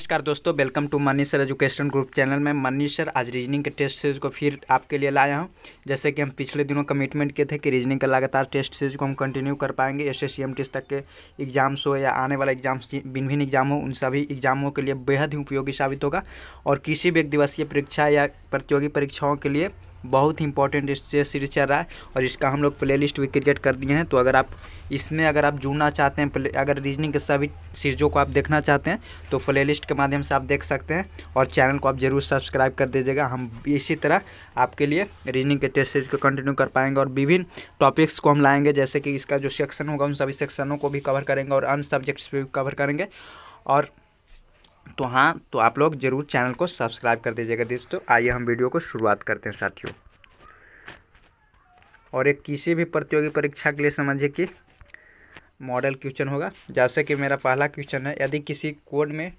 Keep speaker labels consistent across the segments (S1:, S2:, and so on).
S1: नमस्कार दोस्तों, welcome to Manish sir education group channel में। मनीष सर आज रीजनिंग के टेस्ट सीरीज को फिर आपके लिए लाया हूं। जैसे कि हम पिछले दिनों कमिटमेंट किए थे कि रीजनिंग का लगातार टेस्ट सीरीज को हम कंटिन्यू कर पाएंगे। एसएससीएमटी तक के एग्जाम्स हो या आने वाले एग्जाम्स भिन्न एग्जाम हो, उन सभी एग्जामों के लिए बेहद ही उपयोगी साबित होगा और किसी भी एक दिवसीय परीक्षा या प्रतियोगी परीक्षाओं के लिए बहुत ही इंपॉर्टेंट टेस्ट सीरीज चल रहा है और इसका हम लोग प्लेलिस्ट भी क्रिएट कर दिए हैं। तो अगर आप जुड़ना चाहते हैं, अगर रीजनिंग के सभी सीरीजों को आप देखना चाहते हैं तो प्लेलिस्ट के माध्यम से आप देख सकते हैं और चैनल को आप जरूर सब्सक्राइब कर दीजिएगा। हम इसी तरह आपके लिए रीजनिंग के टेस्ट सीरीज को कंटिन्यू कर पाएंगे और विभिन्न टॉपिक्स को हम लाएंगे। जैसे कि इसका जो सेक्शन होगा उन सभी सेक्शनों को भी कवर करेंगे और अन्य सब्जेक्ट्स पे भी कवर करेंगे। और तो आप लोग जरूर चैनल को सब्सक्राइब कर दीजिएगा दोस्तों। आइए हम वीडियो को शुरुआत करते हैं साथियों। और एक किसी भी प्रतियोगी परीक्षा के लिए समझिए कि मॉडल क्वेश्चन होगा। जैसे कि मेरा पहला क्वेश्चन है, यदि किसी कोड में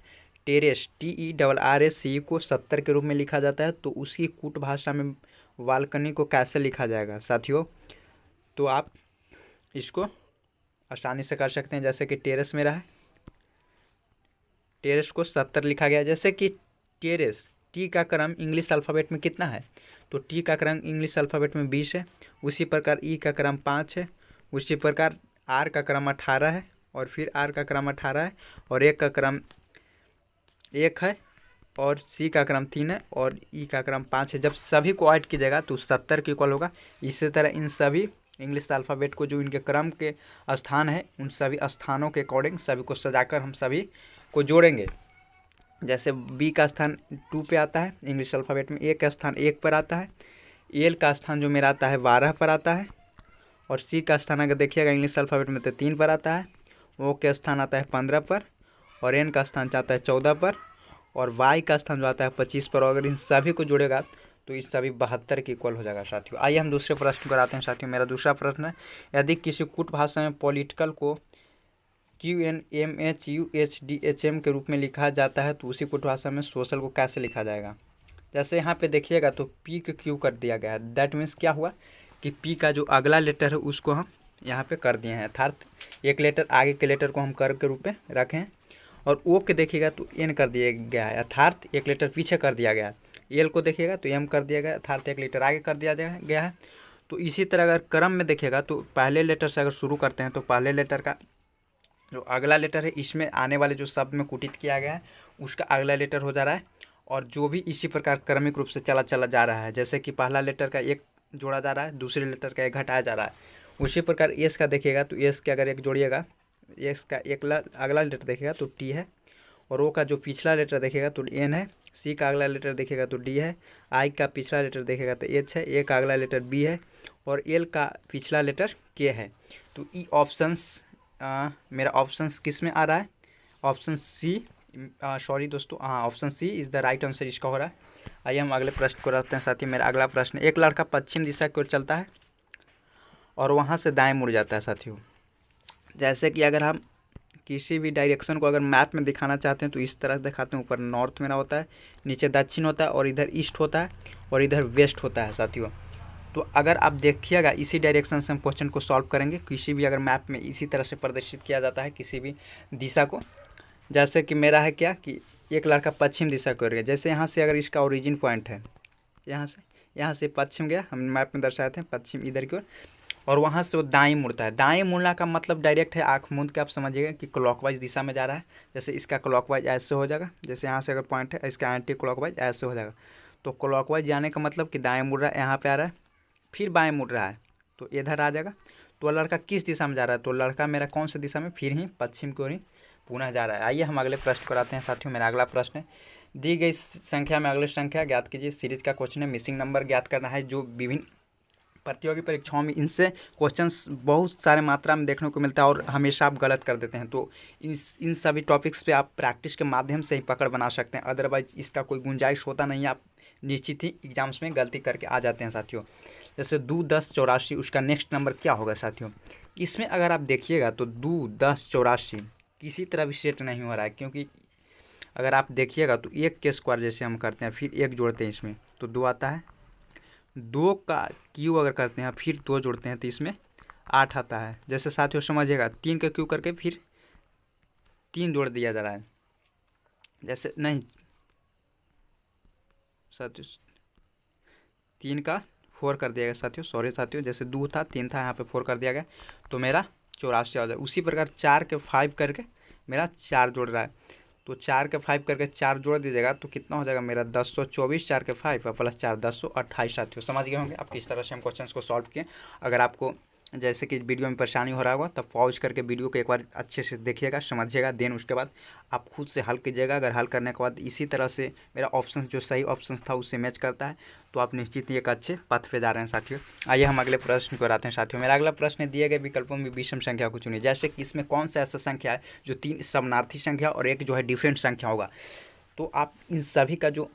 S1: टेरेस TERRACE को 70 के रूप में लिखा जाता है तो उसकी कूट भाषा में बालकनी को कैसे लिखा जाएगा साथियों। तो आप इसको आसानी से कर सकते हैं। जैसे कि टेरेस मेरा है, टेरेस को 70 लिखा गया। जैसे कि टेरेस टी का क्रम इंग्लिश अल्फ़ाबेट में कितना है, तो टी का क्रम इंग्लिश अल्फ़ाबेट में 20 है। उसी प्रकार ई का क्रम 5 है। उसी प्रकार आर का क्रम 18 है और फिर आर का क्रम 18 है और एक का क्रम 1 है और सी का क्रम 3 है और ई का क्रम 5 है। जब सभी को ऐड कीजिएगा तो 70 के इक्वल होगा। इसी तरह इन सभी इंग्लिश अल्फ़ाबेट को जो इनके क्रम के स्थान है उन सभी स्थानों के अकॉर्डिंग सभी को सजाकर हम सभी को जोड़ेंगे। जैसे बी का स्थान 2 पे आता है इंग्लिश अल्फ़ाबेट में, ए का स्थान 1 पर आता है, एल का स्थान जो मेरा आता है 12 पर आता है और सी का स्थान अगर देखिएगा इंग्लिश अल्फ़ाबेट में तो 3 पर आता है, ओ का स्थान आता है 15 पर और एन का स्थान जाता है 14 पर और वाई का स्थान जो आता है 25 पर। और अगर इन सभी को जोड़ेगा तो इस सभी 72 के इक्वल हो जाएगा साथियों। आइए हम दूसरे प्रश्न पर आते हैं साथियों। मेरा दूसरा प्रश्न है, यदि किसी कूट भाषा में पॉलिटिकल को QNMHUHDHM के रूप में लिखा जाता है तो उसी कूट भाषा में सोशल को कैसे लिखा जाएगा। जैसे यहाँ पे देखिएगा तो पी को क्यू कर दिया गया है। दैट मीन्स क्या हुआ कि पी का जो अगला लेटर है उसको हम यहाँ पे कर दिए हैं, अर्थात एक लेटर आगे के लेटर को हम कर के रूप में रखें हैं। और ओ के देखिएगा तो एन कर दिया गया है, अर्थात एक लेटर पीछे कर दिया गया है। एल को देखिएगा तो एम कर दिया गया, अर्थात एक लेटर आगे कर दिया गया है। तो इसी तरह अगर क्रम में देखिएगा तो पहले लेटर से अगर शुरू करते हैं तो पहले लेटर का जो अगला लेटर है इसमें आने वाले जो शब्द में कुटित किया गया है उसका अगला लेटर हो जा रहा है और जो भी इसी प्रकार क्रमिक रूप से चला जा रहा है। जैसे कि पहला लेटर का एक जोड़ा जा रहा है, दूसरे लेटर का एक घटाया जा रहा है। उसी प्रकार एस का देखिएगा तो एस के अगर एक जोड़िएगा, एस का एक अगला लेटर देखिएगा तो टी है और ओ का जो पिछला लेटर देखिएगा तो एन है, सी का अगला लेटर देखिएगा तो डी है, आई का पिछला लेटर देखिएगा तो एच है, ए का अगला लेटर बी है और एल का पिछला लेटर के है। तो ई ऑप्शंस मेरा ऑप्शंस किस में आ रहा है, ऑप्शन सी, सॉरी दोस्तों, हाँ option C is the right answer इसका हो रहा है। आइए हम अगले प्रश्न को रखते हैं साथियों। मेरा अगला प्रश्न, एक लड़का पश्चिम दिशा की ओर चलता है और वहाँ से दाएं मुड़ जाता है साथियों। जैसे कि अगर हम किसी भी डायरेक्शन को अगर मैप में दिखाना चाहते हैं तो इस तरह से दिखाते हैं। ऊपर नॉर्थ मेरा होता है, नीचे दक्षिण होता है और इधर ईस्ट होता है और इधर वेस्ट होता है साथियों। तो अगर आप देखिएगा इसी डायरेक्शन से हम क्वेश्चन को सॉल्व करेंगे। किसी भी अगर मैप में इसी तरह से प्रदर्शित किया जाता है किसी भी दिशा को। जैसे कि मेरा है क्या कि एक लड़का पश्चिम दिशा की ओर गया। जैसे यहाँ से अगर इसका ओरिजिन पॉइंट है, यहाँ से पश्चिम गया, हम मैप में दर्शाए थे पश्चिम इधर की ओर और वहाँ से वो दाएं मुड़ता है। दाएं मुड़ना का मतलब डायरेक्ट है, आँख मूंद के आप समझिएगा कि क्लॉकवाइज दिशा में जा रहा है। जैसे इसका क्लॉकवाइज ऐसे हो जाएगा, जैसे यहाँ से अगर पॉइंट है इसका एंटी क्लॉकवाइज ऐसे हो जाएगा। तो क्लॉकवाइज जाने का मतलब कि दाएँ मुड़ रहा है, यहाँ पर आ रहा है, फिर बाएं मुड़ रहा है तो इधर आ जाएगा। तो लड़का किस दिशा में जा रहा है, तो लड़का मेरा कौन सी दिशा में, फिर ही पश्चिम की ओर ही पुनः जा रहा है। आइए हम अगले प्रश्न को आते हैं साथियों। मेरा अगला प्रश्न है, दी गई संख्या में अगली संख्या ज्ञात कीजिए। सीरीज का क्वेश्चन है, मिसिंग नंबर ज्ञात करना है। जो विभिन्न प्रतियोगी परीक्षाओं में इनसे क्वेश्चंस बहुत सारे मात्रा में देखने को मिलता है और हमेशा आप गलत कर देते हैं। तो इन सभी टॉपिक्स पे आप प्रैक्टिस के माध्यम से ही पकड़ बना सकते हैं, अदरवाइज इसका कोई गुंजाइश होता नहीं है। आप निश्चित ही एग्जाम्स में गलती करके आ जाते हैं साथियों। जैसे 2 10 84, उसका नेक्स्ट नंबर क्या होगा साथियों। इसमें अगर आप देखिएगा तो 2 10 84 किसी तरह भी सेट नहीं हो रहा है, क्योंकि अगर आप देखिएगा तो 1 के स्क्वायर जैसे हम करते हैं फिर 1 जोड़ते हैं इसमें तो 2 आता है, 2 का क्यू अगर करते हैं फिर 2 जोड़ते हैं तो इसमें 8 आता है। जैसे साथियों समझिएगा 3 का क्यू करके फिर 3 जोड़ दिया जा रहा है जैसे नहीं साथियों, 3 का 4 कर दिया गया साथियों, सॉरी साथियों, जैसे 2 था 3 था, यहाँ पे 4 कर दिया गया तो मेरा 84 आ जाए। उसी प्रकार 4 के 5 करके मेरा 4 जोड़ रहा है, तो 4 के 5 करके 4 जोड़ दीजिएगा तो कितना हो जाएगा मेरा 1024, 4 के 5 और प्लस 4 1028 साथियों। समझ गए होंगे आप किस तरह से हम क्वेश्चन को सॉल्व किए। अगर आपको जैसे कि वीडियो में परेशानी हो रहा होगा तब पॉज करके वीडियो को एक बार अच्छे से देखिएगा, समझिएगा, देन उसके बाद आप खुद से हल कीजिएगा। अगर हल करने के बाद इसी तरह से मेरा ऑप्शन जो सही ऑप्शन था उससे मैच करता है तो आप निश्चित ही एक अच्छे पथ पे जा रहे हैं साथियों। आइए हम अगले प्रश्न पर आते हैं साथियों। मेरा अगला प्रश्न है, दिए गए विकल्पों में विषम संख्या को चुनिए। जैसे कि इसमें कौन सा ऐसा संख्या है जो 3 समानार्थी संख्या और एक जो है डिफरेंट संख्या होगा। तो आप इन सभी का जो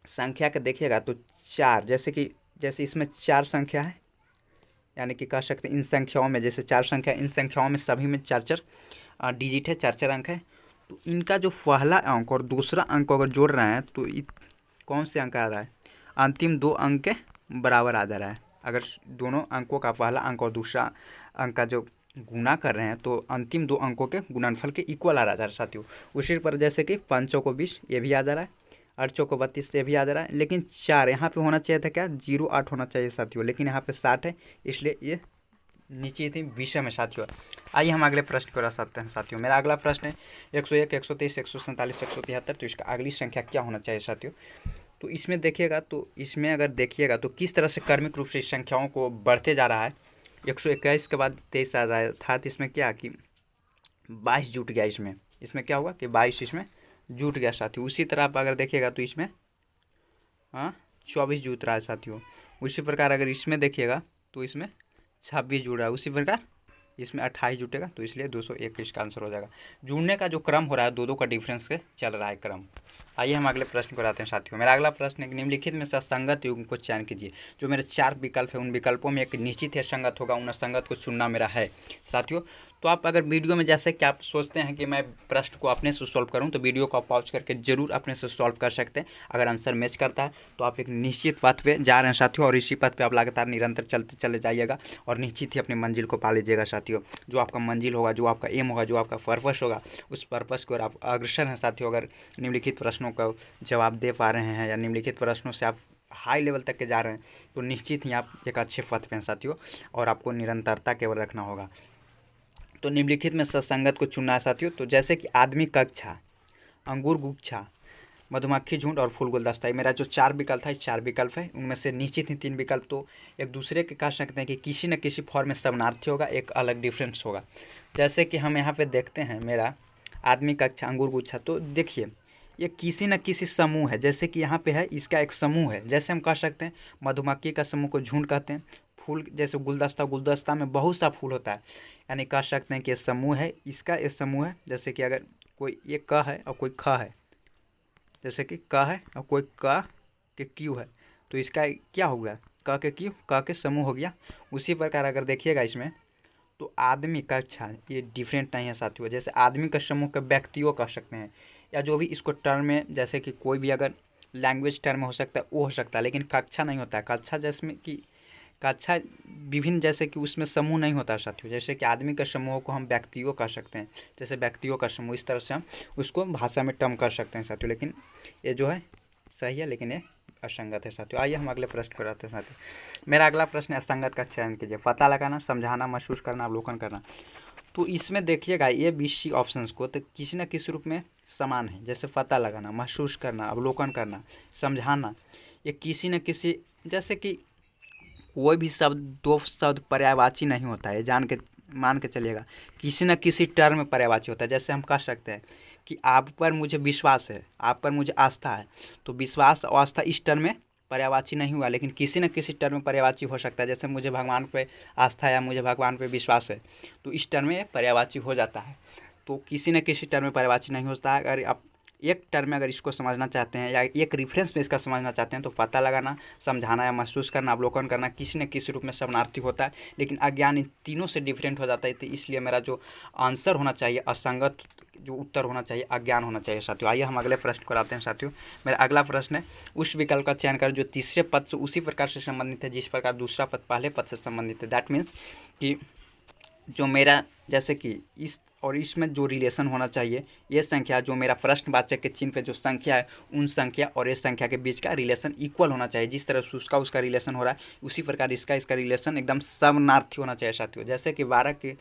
S1: संख्या का देखिएगा तो 4, जैसे इसमें 4 संख्या है, यानी कि कह सकते हैं इन संख्याओं में, जैसे 4 संख्या, इन संख्याओं में सभी में 4-4 डिजिट है, 4-4 अंक है। तो इनका जो पहला अंक और दूसरा अंक अगर जोड़ रहे हैं तो कौन से अंक आ रहा है, अंतिम 2 अंक के बराबर आ जा रहा है। अगर दोनों अंकों का पहला अंक और दूसरा अंक का जो गुना कर रहे हैं तो अंतिम 2 अंकों के गुणनफल के इक्वल आ रहा है साथियों। उसी पर जैसे कि 5 चौको 20 ये भी आ जा रहा है, 8 चौको 32 ये भी आ जा रहा है, लेकिन 4 यहाँ पे होना चाहिए था क्या, 08 होना चाहिए साथियों, लेकिन यहाँ पे 60 है, इसलिए ये नीचे थी विषम है साथियों। आइए हम अगले प्रश्न पर आ सकते हैं साथियों। मेरा अगला प्रश्न है 101, 123, 147, 173, तो इसका अगली संख्या क्या होना चाहिए साथियों। तो इसमें देखिएगा, तो इसमें अगर देखिएगा तो किस तरह से क्रमिक रूप से इस संख्याओं को बढ़ते जा रहा है। 121 के बाद 23 आ रहा था, तो इसमें क्या कि 22 जुट गया, इसमें क्या हुआ कि 22 इसमें जुट गया साथियों। उसी तरह आप अगर देखिएगा तो इसमें 24 जुट रहा है साथियों। उसी प्रकार अगर इसमें देखिएगा तो इसमें 26 जुड़ रहा है, उसी प्रकार इसमें 28 जुटेगा, तो इसलिए 201 इसका आंसर हो जाएगा। जुड़ने का जो क्रम हो रहा है, दो का डिफरेंस के चल रहा है क्रम। आइए हम अगले प्रश्न पर आते हैं साथियों। मेरा अगला प्रश्न है, निम्नलिखित में से संगत युग्म को चयन कीजिए। जो मेरे 4 विकल्प है उन विकल्पों में एक निश्चित है संगत होगा, उन असंगत को चुनना मेरा है साथियों। तो आप अगर वीडियो में जैसे कि आप सोचते हैं कि मैं प्रश्न को अपने से सॉल्व करूं तो वीडियो को पॉज करके जरूर अपने से सॉल्व कर सकते हैं। अगर आंसर मैच करता है तो आप एक निश्चित पथ पे जा रहे हैं साथियों, और इसी पथ पे आप लगातार निरंतर चलते चले जाइएगा और निश्चित ही अपनी मंजिल को पा लीजिएगा साथियों। जो आपका मंजिल होगा, जो आपका एम होगा, जो आपका पर्पस होगा, उस पर्पस को आप अग्रसर हैं साथियों। अगर निम्नलिखित प्रश्नों का जवाब दे पा रहे हैं या निम्नलिखित प्रश्नों से आप हाई लेवल तक के जा रहे हैं तो निश्चित ही आप एक अच्छे पथ पे हैं साथियों, और आपको निरंतरता केवल रखना होगा। तो निम्नलिखित में सत्संगत को चुनना है साथियों। तो जैसे कि आदमी कक्षा, अंगूर गुच्छा, मधुमक्खी झुंड और फूल गुलदस्ता, मेरा जो 4 विकल्प है, 4 विकल्प है, उनमें से निश्चित ही 3 विकल्प तो एक दूसरे के कह सकते हैं कि किसी न किसी फॉर्म में समानार्थी होगा, एक अलग डिफरेंस होगा। जैसे कि हम यहाँ पे देखते हैं मेरा आदमी कक्षा, अंगूर गुच्छा, तो देखिए ये किसी न किसी समूह है। जैसे कि यहाँ पे है, इसका एक समूह है। जैसे हम कह सकते हैं मधुमक्खी का समूह को झुंड कहते हैं, फूल जैसे गुलदस्ता, गुलदस्ता में बहुत सा फूल होता है, यानी कह सकते हैं कि ये समूह है, इसका एक समूह है। जैसे कि अगर कोई एक क है और कोई ख है, जैसे कि क है और कोई क के क्यू है, तो इसका क्या हो गया, क के क्यू, क के समूह हो गया। उसी प्रकार अगर देखिएगा इसमें तो आदमी कक्षा, ये डिफरेंट नहीं है साथियों। जैसे आदमी का समूह के व्यक्तियों कह सकते हैं, या जो भी इसको टर्म में, जैसे कि कोई भी अगर लैंग्वेज टर्म हो सकता है वो हो सकता है, लेकिन कक्षा नहीं होता है। कक्षा जैसे कि कक्षा विभिन्न, जैसे कि उसमें समूह नहीं होता साथियों। जैसे कि आदमी का समूह को हम व्यक्तियों कह सकते हैं, जैसे व्यक्तियों का समूह, इस तरह से हम उसको भाषा में टर्म कर सकते हैं साथियों। लेकिन ये जो है सही है, लेकिन ये असंगत है साथियों। आइए हम अगले प्रश्न पर आते हैं साथियों। मेरा अगला प्रश्न है, असंगत का चयन कीजिए। पता लगाना, समझाना, महसूस करना, अवलोकन करना। तो इसमें देखिएगा ये BC ऑप्शंस को तो किसी न किसी रूप में समान है। जैसे पता लगाना, महसूस करना, अवलोकन करना, समझाना, ये किसी न किसी, जैसे कि कोई भी शब्द 2 शब्द पर्यायवाची नहीं होता है, जान के मान के चलिएगा, किसी न किसी टर्म में पर्यायवाची होता है। जैसे हम कह सकते हैं कि आप पर मुझे विश्वास है, आप पर मुझे आस्था है, तो विश्वास और आस्था इस टर्म में पर्यायवाची नहीं हुआ, लेकिन किसी न किसी टर्म में पर्यायवाची हो सकता है। जैसे मुझे भगवान पे आस्था है या मुझे भगवान पे विश्वास है, तो इस टर्म में पर्यायवाची हो जाता है। तो किसी न किसी टर्म में पर्यायवाची नहीं होता है। अगर आप एक टर्म में अगर इसको समझना चाहते हैं या एक रेफरेंस में इसका समझना चाहते हैं तो पता लगाना, समझाना या महसूस करना, अवलोकन करना किसी न किसी रूप में समानार्थी होता है, लेकिन अज्ञान इन तीनों से डिफरेंट हो जाता है। तो इसलिए मेरा जो आंसर होना चाहिए, असंगत जो उत्तर होना चाहिए, अज्ञान होना चाहिए साथियों। आइए हम अगले प्रश्न को आते हैं साथियों। मेरा अगला प्रश्न है, उस विकल्प का चयन कर जो तीसरे पद से उसी प्रकार से संबंधित है जिस प्रकार दूसरा पद पहले पद से संबंधित है। दैट मीन्स कि जो मेरा, जैसे कि इस और इसमें जो रिलेशन होना चाहिए, ये संख्या जो मेरा प्रश्नवाचक के चिन्ह पे जो संख्या है, उन संख्या और इस संख्या के बीच का रिलेशन इक्वल होना चाहिए। जिस तरह से उसका रिलेशन हो रहा है, उसी प्रकार इसका रिलेशन एकदम समनार्थी होना चाहिए साथियों। जैसे कि 12 के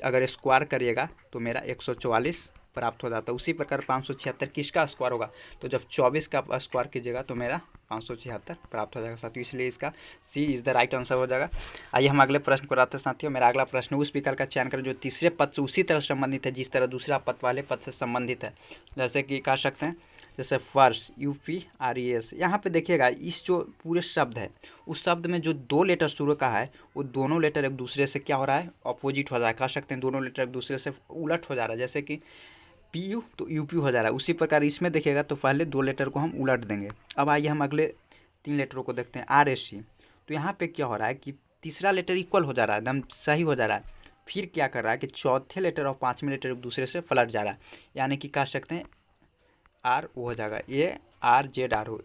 S1: अगर स्क्वायर करिएगा तो मेरा 144 प्राप्त हो जाता है। उसी प्रकार 576 किसका स्क्वायर होगा, तो जब 24 का स्क्वायर कीजिएगा तो मेरा 576 प्राप्त हो जाएगा साथियों। इसलिए इसका सी इज़ द राइट आंसर हो जाएगा। आइए हम अगले प्रश्न को आते हैं साथियों। मेरा अगला प्रश्न उस विकल्प का चयन करें जो तीसरे पद से उसी तरह संबंधित है जिस तरह दूसरा पद वाले पद से संबंधित है। जैसे कि कह सकते हैं, जैसे फर्स्ट UPRES। यहाँ पे देखिएगा, इस जो पूरे शब्द है, उस शब्द में जो 2 लेटर शुरू का है, वो दोनों लेटर एक दूसरे से क्या हो रहा है, अपोजिट हो रहा है। कह सकते हैं दोनों लेटर एक दूसरे से उलट हो जा रहा है। जैसे कि PU तो UP हो जा रहा है। उसी प्रकार इसमें देखिएगा तो पहले 2 लेटर को हम उलट देंगे। अब आइए हम अगले 3 लेटरों को देखते हैं, RSC। तो यहाँ पे क्या हो रहा है कि तीसरा लेटर इक्वल हो जा रहा है, एकदम सही हो जा रहा है। फिर क्या कर रहा है कि चौथे लेटर और 5वें लेटर एक दूसरे से पलट जा रहा है। यानी कि कह सकते हैं R हो जाएगा, ARZRO,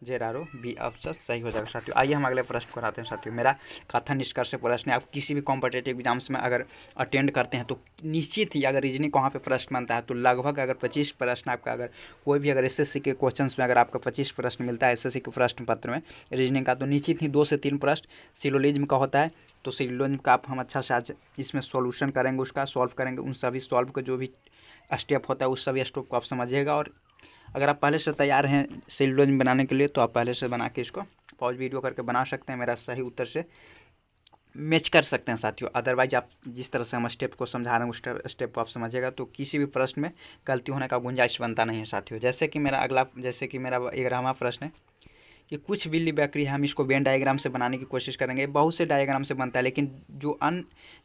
S1: ARZRO बी ऑप्शन सही हो जाएगा साथियों। आइए हम अगले प्रश्न को आते हैं साथियों। मेरा कथन निष्कर्ष प्रश्न है, आप किसी भी कॉम्पिटेटिव एग्जाम्स में अगर अटेंड करते हैं तो निश्चित ही अगर रीजनिंग वहाँ पे प्रश्न बनता है तो लगभग अगर 25 प्रश्न आपका, अगर कोई भी अगर SSC के क्वेश्चंस में अगर आपका 25 प्रश्न मिलता है SSC के प्रश्न पत्र में रीजनिंग का, तो निश्चित ही 2 से 3 प्रश्न सिलोजिज्म का होता है। तो सिलोजिज्म का आप हम अच्छा से आज इसमें सॉल्यूशन करेंगे, उसका सॉल्व करेंगे। उन सभी सॉल्व का जो भी स्टेप होता है उस सभी स्टेप को आप समझिएगा। और अगर आप पहले से तैयार हैं सिलोजिज्म बनाने के लिए तो आप पहले से बना के इसको पॉज वीडियो करके बना सकते हैं, मेरा सही उत्तर से मैच कर सकते हैं साथियों। अदरवाइज आप जिस तरह से हम स्टेप को समझा रहे हैं उस स्टेप को आप समझिएगा तो किसी भी प्रश्न में गलती होने का गुंजाइश बनता नहीं है साथियों। जैसे कि मेरा 11वां प्रश्न है कि कुछ बिल्ली बकरी है, हम इसको वेन डायग्राम से बनाने की कोशिश करेंगे। बहुत से डायग्राम से बनता है, लेकिन जो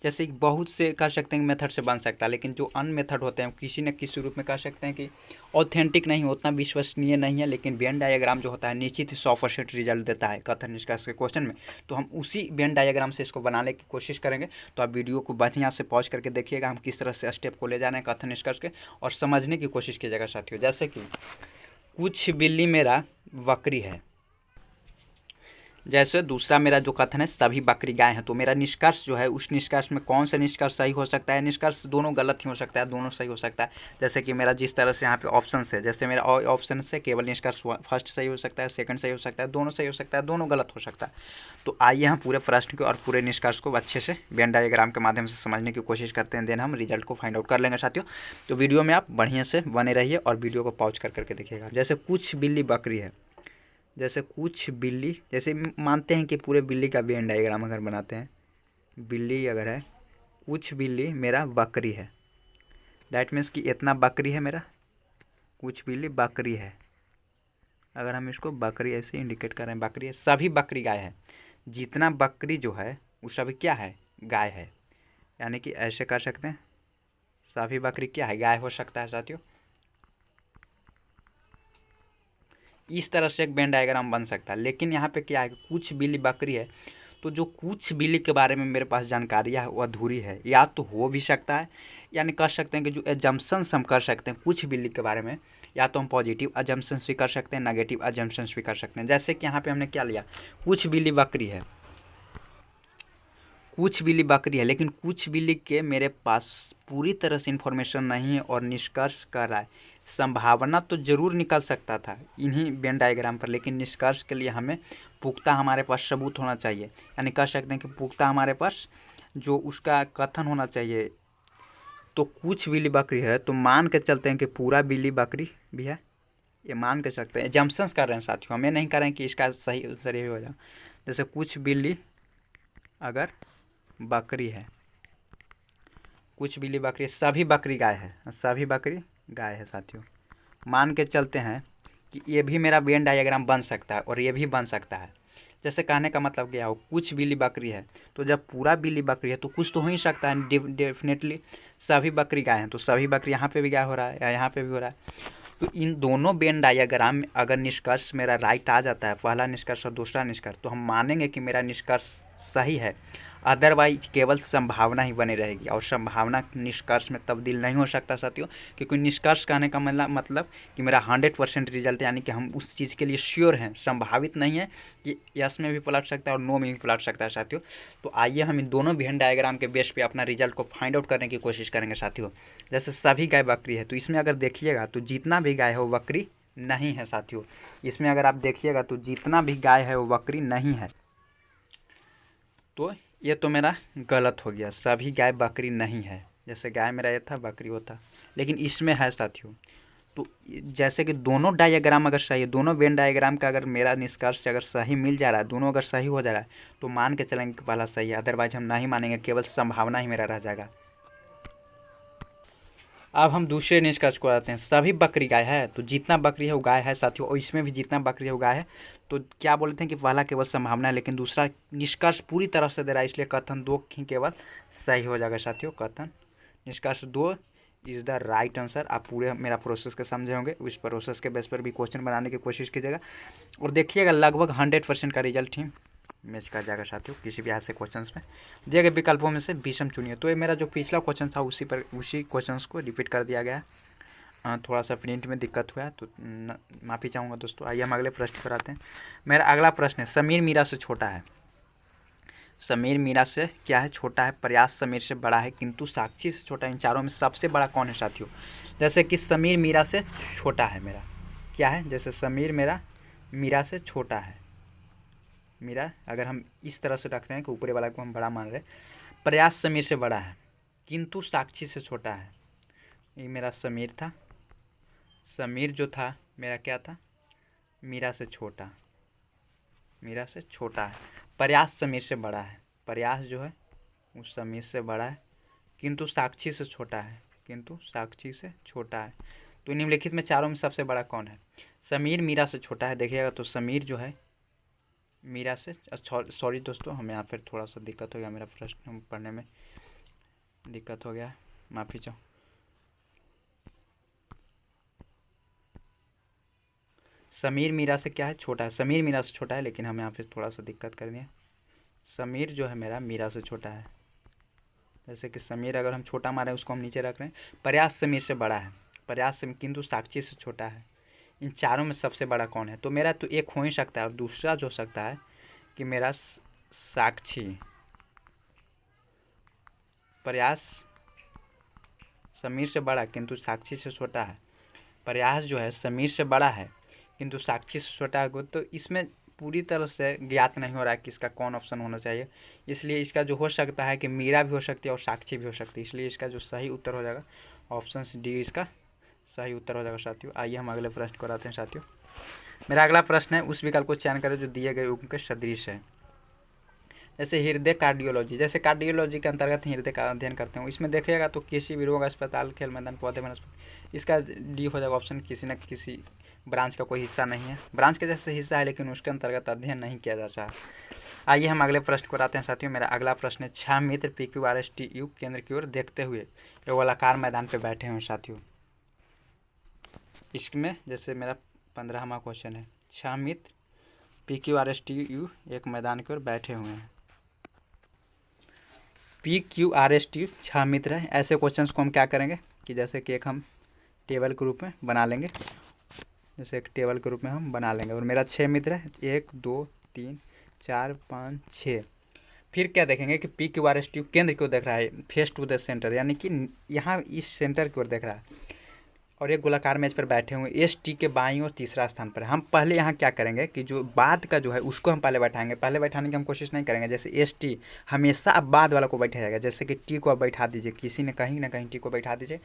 S1: जैसे बहुत से कर सकते हैं मेथड से बन सकता है, लेकिन जो मेथड होते हैं किसी न किसी रूप में कह सकते हैं कि ऑथेंटिक नहीं, उतना विश्वसनीय नहीं है। लेकिन वेन डायग्राम जो होता है निश्चित ही 100% रिजल्ट देता है कथन निष्कर्ष के क्वेश्चन में। तो हम उसी वेन डायग्राम से इसको बनाने की कोशिश करेंगे। तो आप वीडियो को बढ़िया से पॉज करके देखिएगा, हम किस तरह से स्टेप को ले जा रहे हैं कथन निष्कर्ष के, और समझने की कोशिश कीजिएगा साथियों। जैसे कि कुछ बिल्ली मेरा बकरी है, जैसे दूसरा मेरा जो कथन है सभी बकरी गाय हैं। तो मेरा निष्कर्ष जो है उस निष्कर्ष में कौन सा निष्कर्ष सही हो सकता है, निष्कर्ष दोनों गलत ही हो सकता है, दोनों सही हो सकता है। जैसे कि मेरा जिस तरह से यहाँ पे ऑप्शन है, जैसे मेरा ऑप्शन से केवल निष्कर्ष फर्स्ट सही हो सकता है, सेकंड सही हो सकता है, दोनों सही हो सकता है, दोनों गलत हो सकता है। तो आइए हम पूरे प्रश्न को और पूरे निष्कर्ष को अच्छे से वेन डायग्राम के माध्यम से समझने की कोशिश करते हैं, देन हम रिजल्ट को फाइंड आउट कर लेंगे साथियों। तो वीडियो में आप बढ़िया से बने रहिए और वीडियो को पॉज करके देखिएगा। जैसे कुछ बिल्ली बकरी है, जैसे कुछ बिल्ली, जैसे मानते हैं कि पूरे बिल्ली का वेन डायग्राम अगर बनाते हैं, बिल्ली अगर है, कुछ बिल्ली मेरा बकरी है, दैट मीन्स कि इतना बकरी है मेरा, कुछ बिल्ली बकरी है। अगर हम इसको बकरी ऐसे इंडिकेट कर रहे हैं, बकरी है, सभी बकरी गाय है। जितना बकरी जो है वो सभी क्या है, गाय है। यानी कि ऐसे कर सकते हैं, सभी बकरी क्या है, गाय हो सकता है साथियों। इस तरह से एक वेन डायग्राम बन सकता है। लेकिन यहाँ पे क्या है, कुछ बिल्ली बकरी है, तो जो कुछ बिल्ली के बारे में मेरे पास जानकारी है वो अधूरी है, या तो हो भी सकता है, यानी कर सकते हैं कि जो एजम्पशंस हम कर सकते हैं कुछ बिल्ली के बारे में, या तो हम पॉजिटिव एजम्पशंस भी कर सकते हैं, नेगेटिव एजम्पशंस भी कर सकते हैं। जैसे कि यहाँ पे हमने क्या लिया, कुछ बिल्ली बकरी है, कुछ बिल्ली बकरी है, लेकिन कुछ बिल्ली के मेरे पास पूरी तरह से इन्फॉर्मेशन नहीं है और निष्कर्ष कर रहा है। संभावना तो जरूर निकल सकता था इन्हीं वेन डायग्राम पर, लेकिन निष्कर्ष के लिए हमें पुख्ता हमारे पास सबूत होना चाहिए। यानी कह सकते हैं कि पुख्ता हमारे पास जो उसका कथन होना चाहिए। तो कुछ बिल्ली बकरी है, तो मान के चलते हैं कि पूरा बिल्ली बकरी भी है, ये मान के सकते हैं। जम्पशंस कर रहे हैं साथियों, हमें नहीं कर रहे हैं कि इसका सही उत्तर ये हो जाए। जैसे कुछ बिल्ली अगर बकरी है, कुछ बिल्ली बकरी, सभी बकरी गाय है, सभी बकरी गाय है साथियों। मान के चलते हैं कि ये भी मेरा वेन डायग्राम बन सकता है और ये भी बन सकता है। जैसे कहने का मतलब क्या हो, कुछ बिल्ली बकरी है, तो जब पूरा बिल्ली बकरी है तो कुछ तो हो ही सकता है, डेफिनेटली सभी बकरी गाय हैं, तो सभी बकरी यहाँ पे भी गाय हो रहा है या यहाँ पे भी हो रहा है। तो इन दोनों वेन डायग्राम में अगर निष्कर्ष मेरा राइट आ जाता है, पहला निष्कर्ष और दूसरा निष्कर्ष, तो हम मानेंगे कि मेरा निष्कर्ष सही है। अदरवाइज केवल संभावना ही बनी रहेगी, और संभावना निष्कर्ष में तब्दील नहीं हो सकता साथियों, क्योंकि निष्कर्ष कहने का मतलब कि मेरा 100% रिजल्ट, यानी कि हम उस चीज़ के लिए श्योर हैं, संभावित नहीं है कि यस में भी पलट सकता है और नो में भी पलट सकता है साथियों। तो आइए हम इन दोनों वेन डायग्राम के बेस पे अपना रिजल्ट को फाइंड आउट करने की कोशिश करेंगे साथियों। जैसे सभी गाय बकरी है, तो इसमें अगर देखिएगा तो जितना भी गाय है वो बकरी नहीं है साथियों। इसमें अगर आप देखिएगा तो जितना भी गाय है वो बकरी नहीं है। तो ये तो मेरा गलत हो गया, सभी गाय बकरी नहीं है। जैसे गाय मेरा ये था, बकरी वो था, लेकिन इसमें है साथियों। तो जैसे कि दोनों डायग्राम अगर सही है, दोनों वेन डायग्राम का अगर मेरा निष्कर्ष अगर सही मिल जा रहा है, दोनों अगर सही हो जा रहा है, तो मान के चलेंगे कि पहला सही है, अदरवाइज हम नहीं मानेंगे, केवल संभावना ही मेरा रह जाएगा। अब हम दूसरे निष्कर्ष को आते हैं। सभी बकरी गाय है, तो जितना बकरी है वो गाय है साथियों, और इसमें भी जितना बकरी है वो गाय है। तो क्या बोलते हैं कि पहला केवल संभावना है, लेकिन दूसरा निष्कर्ष पूरी तरह से दे रहा है, इसलिए कथन 2 ही केवल सही हो जाएगा साथियों। कथन निष्कर्ष 2 इज़ द राइट आंसर। आप पूरे मेरा प्रोसेस के समझे होंगे, उस प्रोसेस के बेस पर भी क्वेश्चन बनाने की कोशिश कीजिएगा, और देखिएगा लगभग 100% का रिजल्ट ही मैच कर जाएगा साथियों किसी भी ऐसे क्वेश्चंस में। दिए गए विकल्पों में से विषम चुनिए। तो ये मेरा जो पिछला क्वेश्चन था उसी क्वेश्चंस को रिपीट कर दिया गया है। थोड़ा सा प्रिंट में दिक्कत हुआ है, तो माफ़ी चाहूँगा दोस्तों। आइए हम अगले प्रश्न पर आते हैं। मेरा अगला प्रश्न है, समीर मीरा से छोटा है। समीर मीरा से क्या है, छोटा है। प्रयास समीर से बड़ा है, किंतु साक्षी से छोटा है। इन चारों में सबसे बड़ा कौन है साथियों? जैसे कि समीर मीरा से छोटा है, मेरा क्या है, जैसे समीर मेरा मीरा से छोटा है। मीरा अगर हम इस तरह से रख रहे हैं कि ऊपरी वाला को हम बड़ा मान रहे हैं। प्रयास समीर से बड़ा है, किंतु साक्षी से छोटा है। ये मेरा समीर था, समीर जो था मेरा क्या था, मीरा से छोटा, मीरा से छोटा है। प्रयास समीर से बड़ा है, प्रयास जो है उस समीर से बड़ा है, किंतु साक्षी से छोटा है, किंतु साक्षी से छोटा है। तो निम्नलिखित में चारों में सबसे बड़ा कौन है? समीर मीरा से छोटा है, देखिएगा तो समीर जो है मीरा से, सॉरी दोस्तों, हमें यहाँ पर थोड़ा सा दिक्कत हो गया, मेरा प्रश्न पढ़ने में दिक्कत हो गया, माफ़ी चाहो। समीर मीरा से क्या है, छोटा है। समीर मीरा से छोटा है, लेकिन हमें यहाँ पे थोड़ा सा दिक्कत करनी है। समीर जो है मेरा मीरा से छोटा है। जैसे कि समीर अगर हम छोटा मारे उसको हम नीचे रख रहे हैं। प्रयास समीर से बड़ा है, प्रयास से किंतु साक्षी से छोटा है। इन चारों में सबसे बड़ा कौन है? तो मेरा तो एक हो ही सकता है, और दूसरा जो हो सकता है कि मेरा साक्षी। प्रयास समीर से बड़ा किंतु साक्षी से छोटा है। प्रयास जो है समीर से बड़ा है किंतु साक्षी से छोटा है। तो इसमें पूरी तरह से ज्ञात नहीं हो रहा है कि इसका कौन ऑप्शन होना चाहिए, इसलिए इसका जो हो सकता है कि मीरा भी हो सकती है और साक्षी भी हो सकती है, इसलिए इसका जो सही उत्तर हो जाएगा ऑप्शन डी इसका सही उत्तर हो जाएगा साथियों। आइए हम अगले प्रश्न को आते हैं साथियों। मेरा अगला प्रश्न है, उस विकल्प को चयन करें जो दिए गए उनके सदृश है। जैसे हृदय कार्डियोलॉजी, जैसे कार्डियोलॉजी के अंतर्गत हृदय का अध्ययन करते हैं, इसमें देखिएगा तो कृषि भी रोग अस्पताल, खेल मैदान, पौधे वनस्पति, इसका डी हो जाएगा ऑप्शन। किसी न किसी ब्रांच का कोई हिस्सा नहीं है, ब्रांच के जैसे हिस्सा है लेकिन उसके अंतर्गत अध्ययन नहीं किया जाता है। आइए हम अगले प्रश्न को आते हैं साथियों। मेरा अगला प्रश्न है, 6 मित्र PQRSTU केंद्र की ओर देखते हुए एक गोलाकार मैदान पर बैठे हुए साथियों। इसमें जैसे मेरा 15वां क्वेश्चन है, 6 मित्र PQRSTU एक मैदान की ओर बैठे हुए हैं। PQRSTU 6 मित्र है। ऐसे क्वेश्चंस को हम क्या करेंगे कि जैसे कि एक हम टेबल के रूप में बना लेंगे, जैसे एक टेबल के रूप में हम बना लेंगे, और मेरा 6 मित्र है, 1 2 3 4 5 6। फिर क्या देखेंगे कि PQRSTU केंद्र की ओर देख रहा है, फेस टू द सेंटर, यानी कि यहाँ इस सेंटर की ओर देख रहा है, और एक गोलाकार मेज पर बैठे हुए। ST के बाईं ओर तीसरा स्थान पर है। हम पहले यहाँ क्या करेंगे कि जो बाद का जो है उसको हम पहले बैठाएंगे, पहले बैठाने की हम कोशिश नहीं करेंगे। जैसे ST हमेशा अब बाद वाला को बैठा जाएगा, जैसे कि T को अब बैठा दीजिए, किसी ने कहीं ना कहीं T को बैठा दीजिए,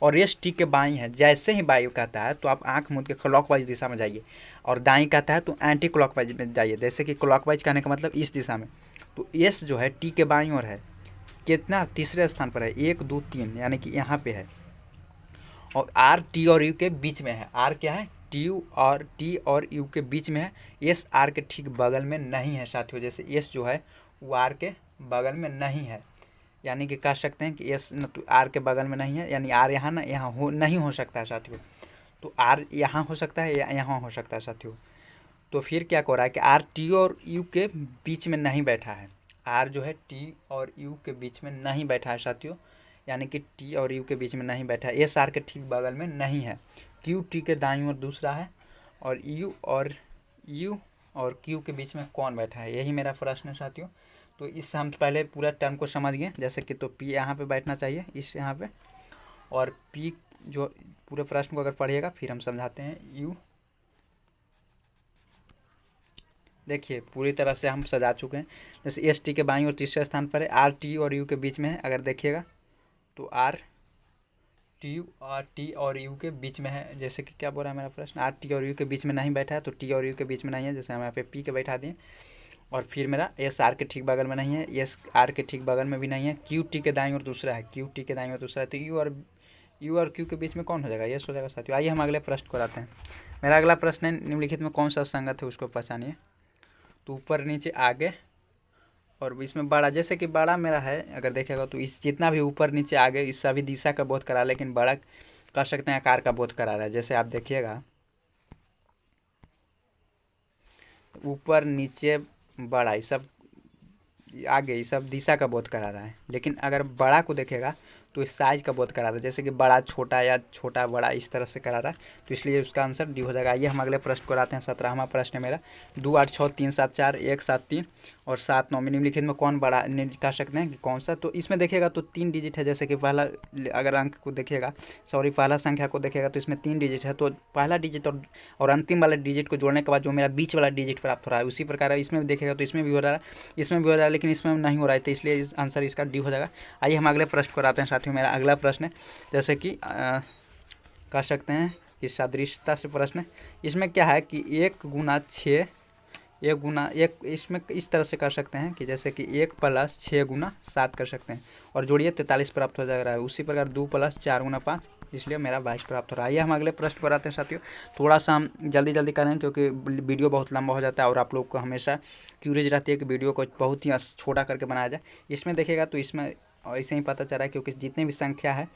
S1: और ST के बाईं है। जैसे ही बाईं कहता है तो आप आँख मूंद के क्लॉकवाइज दिशा में जाइए, और दाईं कहता है तो एंटी क्लॉकवाइज में जाइए। जैसे कि क्लॉकवाइज कहने का मतलब इस दिशा में, तो S जो है T के बाईं ओर है, कितना तीसरे स्थान पर है, 1 2 3, यानी कि यहाँ पे है, और R T और U के बीच में है। R क्या है, T और U के बीच में है। S R के ठीक बगल में नहीं है साथियों। जैसे S जो है वो R के बगल में नहीं है, यानी कि कह सकते हैं कि S न तो R के बगल में नहीं है, यानी R यहाँ ना यहाँ हो नहीं हो सकता है साथियों। तो R यहाँ हो सकता है या यहाँ हो सकता है साथियों। तो फिर क्या हो रहा है कि R T और U के बीच में नहीं बैठा है, आर जो है टी और यू के बीच में नहीं बैठा है साथियों, यानी कि टी और यू के बीच में नहीं बैठा है, एस आर के ठीक बगल में नहीं है, क्यू टी के दाईं ओर दूसरा है, और यू और क्यू के बीच में कौन बैठा है, यही मेरा प्रश्न है साथियों। तो इससे हम पहले पूरा टर्म को समझ गए, जैसे कि तो पी यहाँ पे बैठना चाहिए इस यहाँ पे, और पी जो पूरे प्रश्न को अगर पढ़िएगा फिर हम समझाते हैं। यू देखिए पूरी तरह से हम सजा चुके हैं, जैसे एस टी के बाईं और तीसरे स्थान पर है, आर टी और यू के बीच में है, अगर देखिएगा तो आर टी और यू के बीच में है, जैसे कि क्या बोल रहा है मेरा प्रश्न, आर टी और यू के बीच में नहीं बैठा है, तो टी और यू के बीच में नहीं है, जैसे हम यहाँ पे पी के बैठा दिए, और फिर मेरा एस आर के ठीक बगल में नहीं है, एस आर के ठीक बगल में भी नहीं है, क्यू टी के दाईं ओर दूसरा है, क्यू टी के दाईं ओर दूसरा है, तो यू और क्यू के बीच में कौन हो जाएगा, एस हो जाएगा साथियों। आइए हम अगले प्रश्न को आते हैं। मेरा अगला प्रश्न है निम्नलिखित में कौन सा संगत है उसको पहचानिए। तो ऊपर नीचे आगे और इसमें बड़ा, जैसे कि बड़ा मेरा है अगर देखेगा तो इस जितना भी ऊपर नीचे आगे इस सभी दिशा का बोध करा, लेकिन बड़ा कह सकते हैं आकार का बोध करा रहा है। जैसे आप देखिएगा ऊपर नीचे बड़ा ये सब आगे ये सब दिशा का बोध करा रहा है, लेकिन अगर बड़ा को देखेगा तो इस साइज का बोध करा रहा है, जैसे कि बड़ा छोटा या छोटा बड़ा इस तरह से करा रहा है, तो इसलिए उसका आंसर डी हो जाएगा। आइए हम अगले प्रश्न को आते हैं। 17वां प्रश्न है मेरा, 2 8 6 3 7 4 1 7 3 और 7 9 में निम्नलिखित में कौन बड़ा कह सकते हैं कि कौन सा। तो इसमें देखिएगा तो 3 डिजिट है, जैसे कि पहला अगर अंक को देखिएगा पहला संख्या को देखेगा तो इसमें 3 डिजिट है, तो पहला डिजिट और अंतिम वाले डिजिट को जोड़ने के बाद जो मेरा बीच वाला डिजिट प्राप्त हो रहा है, उसी प्रकार इसमें देखेगा तो इसमें भी हो रहा है, इसमें भी हो रहा है, लेकिन इसमें नहीं हो रहा है, तो इसलिए आंसर इसका डी हो जाएगा। आइए हम अगले प्रश्न को आते हैं साथियों। मेरा अगला प्रश्न है, जैसे कि कह सकते हैं कि सादृश्यता से प्रश्न है। इसमें क्या है कि 1 गुना 6 1 गुना 1, इसमें इस तरह से कर सकते हैं कि जैसे कि 1 + 6 गुना 7 कर सकते हैं, और जोड़िए 43 प्राप्त हो जा रहा है। उसी प्रकार 2 + 4 गुना 5, इसलिए मेरा 22 प्राप्त हो रहा है। आइए हम अगले प्रश्न पर आते हैं साथियों। थोड़ा सा हम जल्दी करें क्योंकि वीडियो बहुत लंबा हो जाता है और आप लोग को हमेशा क्यूरियज रहती है कि वीडियो को बहुत ही छोटा करके बनाया जाए। इसमें देखिएगा तो इसमें ऐसे ही पता चल रहा है, क्योंकि जितने भी संख्या है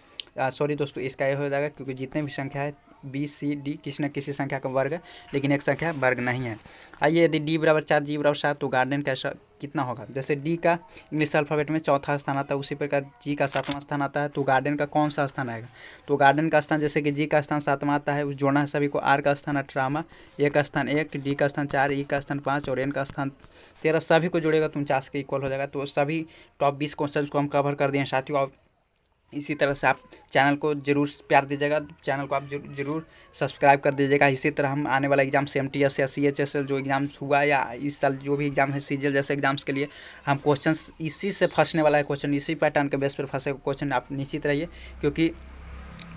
S1: सॉरी दोस्तों इसका ये हो जाएगा, क्योंकि जितने भी संख्या है बी सी डी किसी न किसी संख्या का वर्ग है, लेकिन एक संख्या वर्ग नहीं है। आइए यदि डी बराबर 4 जी बराबर 7 तो गार्डन कैसा कितना होगा। जैसे डी का इंग्लिश अल्फ़ाबेट में चौथा स्थान आता है, उसी प्रकार जी का 7वां स्थान आता है, तो गार्डन का कौन सा स्थान आएगा। तो गार्डन का स्थान जैसे कि जी का स्थान 7वां आता है, उस जोड़ना है सभी को। आर का स्थान 18वां, ए का स्थान 1, डी का स्थान 4, ई का स्थान 5 और एन का स्थान 13, सभी को जोड़ेगा तो 49 के इक्वल हो जाएगा। तो सभी टॉप 20 क्वेश्चन को हम कवर कर दिए साथियों। और इसी तरह से आप चैनल को जरूर प्यार दीजिएगा, चैनल को आप जरूर सब्सक्राइब कर दीजिएगा। इसी तरह हम आने वाला एग्जाम CMTS या CHSL जो एग्जाम्स हुआ या इस साल जो भी एग्जाम है CGL जैसे एग्जाम्स के लिए हम क्वेश्चंस इसी से फंसने वाला है, क्वेश्चन इसी पैटर्न के बेस पर फंसे क्वेश्चन आप निश्चित रहिए, क्योंकि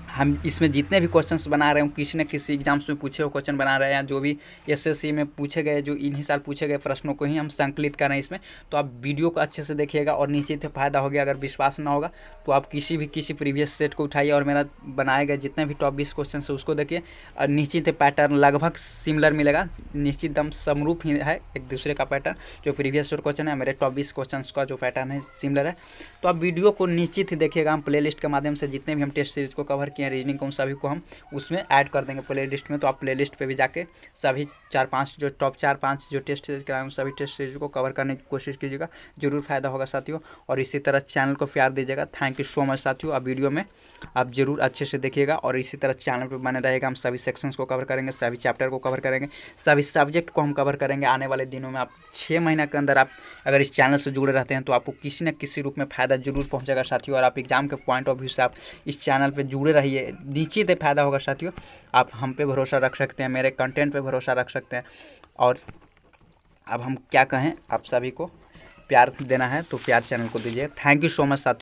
S1: हम इसमें जितने भी क्वेश्चंस बना रहे हो किसी न किसी एग्जाम्स में पूछे हुए क्वेश्चन बना रहे हैं, जो भी SSC में पूछे गए जो इन्हीं साल पूछे गए प्रश्नों को ही हम संकलित कर रहे हैं इसमें। तो आप वीडियो को अच्छे से देखिएगा और निश्चित फ़ायदा हो गया। अगर विश्वास ना होगा तो आप किसी प्रीवियस सेट को उठाइए और मेरा बनाए गए जितने भी टॉप 20 क्वेश्चन है उसको देखिए, और निश्चित पैटर्न लगभग सिमिलर मिलेगा, निश्चित दम समरूप ही है एक दूसरे का पैटर्न। जो प्रीवियस क्वेश्चन है मेरे टॉप 20 क्वेश्चन का जो पैटर्न है सिमिलर है। तो आप वीडियो को निश्चित ही देखिएगा। हम प्ले लिस्ट के माध्यम से जितने भी हम टेस्ट सीरीज को कवर किए रीजनिंग को उन सभी को हम उसमें ऐड कर देंगे प्ले लिस्ट में। तो आप प्ले लिस्ट पर भी जाके सभी 4-5 जो टॉप 4-5 जो टेस्ट सीरीज कराए उन सभी टेस्ट सीरीज को कवर करने की कोशिश कीजिएगा, जरूर फायदा होगा साथियों। और इसी तरह चैनल को प्यार दीजिएगा। थैंक यू सो मच साथियों। अब वीडियो में आप जरूर अच्छे से देखिएगा और इसी तरह चैनल पर बने रहेगा। हम सभी सेक्शंस को कवर करेंगे, सभी चैप्टर को कवर करेंगे, सभी सब्जेक्ट को हम कवर करेंगे आने वाले दिनों में। आप 6 महीने के अंदर आप अगर इस चैनल से जुड़े रहते हैं तो आपको किसी न किसी रूप में फ़ायदा जरूर पहुंचेगा साथियों। और आप एग्जाम के पॉइंट ऑफ व्यू से आप इस चैनल पर जुड़े रहिए, निश्चित फ़ायदा होगा साथियों। आप हम पे भरोसा रख सकते हैं, मेरे कंटेंट पे भरोसा रख सकते हैं। और अब हम क्या कहें, आप सभी को प्यार देना है तो प्यार चैनल को दीजिए। थैंक यू सो मच साथियों।